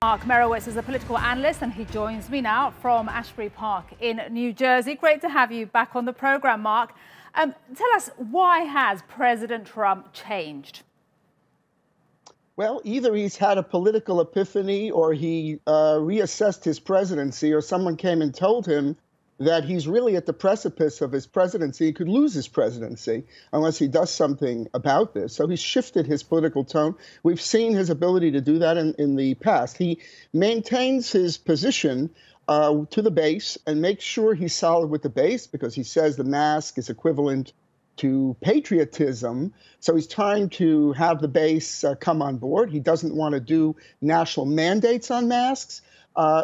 Mark Meirowitz is a political analyst, and he joins me now from Ashbury Park in New Jersey. Great to have you back on the programme, Mark. Tell us, why has President Trump changed? Well, either he's had a political epiphany or he reassessed his presidency, or someone came and told him that he's really at the precipice of his presidency. He could lose his presidency unless he does something about this. So he's shifted his political tone. We've seen his ability to do that in the past. He maintains his position to the base and makes sure he's solid with the base, because he says the mask is equivalent to patriotism. So he's trying to have the base come on board. He doesn't want to do national mandates on masks.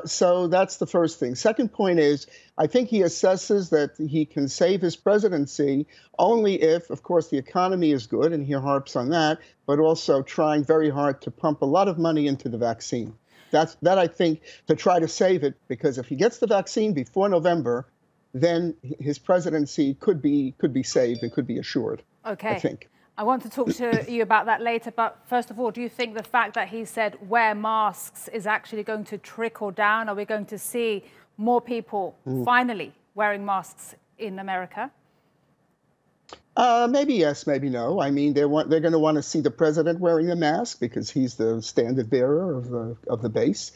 So that's the first thing. Second point is, I think he assesses that he can save his presidency only if, of course, the economy is good, and he harps on that, but also trying very hard to pump a lot of money into the vaccine. That I think, to try to save it, because if he gets the vaccine before November, then his presidency could be saved and could be assured. Okay. I think. I want to talk to you about that later, but first of all, do you think the fact that he said wear masks is actually going to trickle down? Are we going to see more people finally wearing masks in America? Maybe yes, maybe no. I mean, they're going to want to see the president wearing the mask because he's the standard bearer of the base.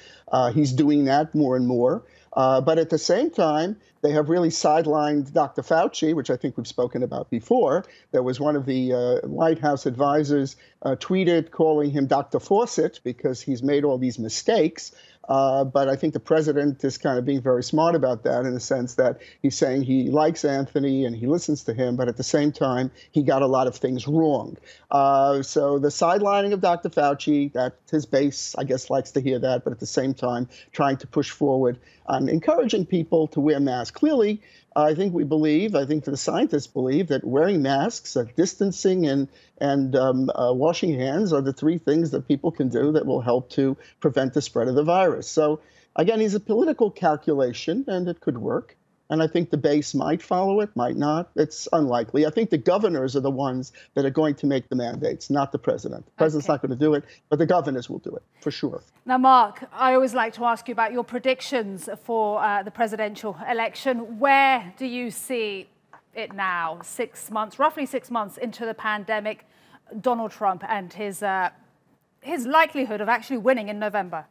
He's doing that more and more. But at the same time, they have really sidelined Dr. Fauci, which I think we've spoken about before. There was one of the White House advisors tweeted calling him Dr. Fawcett because he's made all these mistakes. But I think the president is kind of being very smart about that, in the sense that he's saying he likes Anthony and he listens to him, but at the same time, he got a lot of things wrong. So the sidelining of Dr. Fauci, that his base, I guess, likes to hear that, but at the same time, trying to push forward on encouraging people to wear masks. Clearly, I think the scientists believe that wearing masks, distancing, and washing hands are the three things that people can do that will help to prevent the spread of the virus. So again, he's a political calculation, and it could work. And I think the base might follow it, might not. It's unlikely. I think the governors are the ones that are going to make the mandates, not the president. The president's not going to do it, but the governors will do it, for sure. Now, Mark, I always like to ask you about your predictions for the presidential election. Where do you see it now, 6 months, roughly 6 months into the pandemic, Donald Trump and his likelihood of actually winning in November?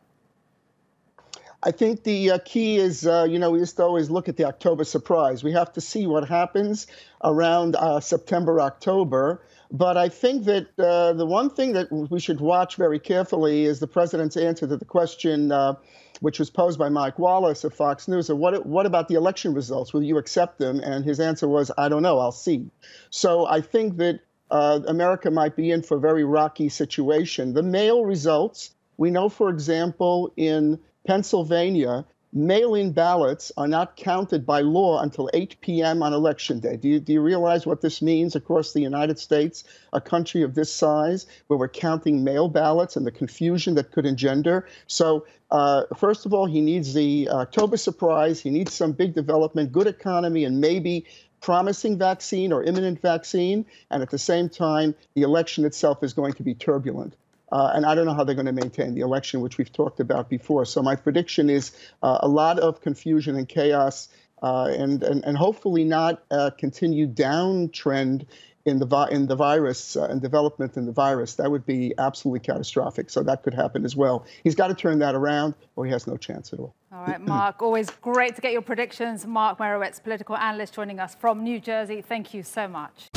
I think the key is, we used to always look at the October surprise. We have to see what happens around September, October. But I think that the one thing that we should watch very carefully is the president's answer to the question, which was posed by Mike Wallace of Fox News, of what about the election results? Will you accept them? And his answer was, I don't know, I'll see. So I think that America might be in for a very rocky situation. The mail results, we know, for example, in Pennsylvania, mail-in ballots are not counted by law until 8 p.m. on Election Day. Do you realize what this means across the United States, a country of this size, where we're counting mail ballots and the confusion that could engender? So first of all, he needs the October surprise. He needs some big development, good economy, and maybe promising vaccine or imminent vaccine. And at the same time, the election itself is going to be turbulent. And I don't know how they're going to maintain the election, which we've talked about before. So my prediction is a lot of confusion and chaos, and hopefully not a continued downtrend in the virus and development in the virus. That would be absolutely catastrophic. So that could happen as well. He's got to turn that around, or he has no chance at all. All right, Mark, always great to get your predictions. Mark Meirowitz, political analyst, joining us from New Jersey. Thank you so much.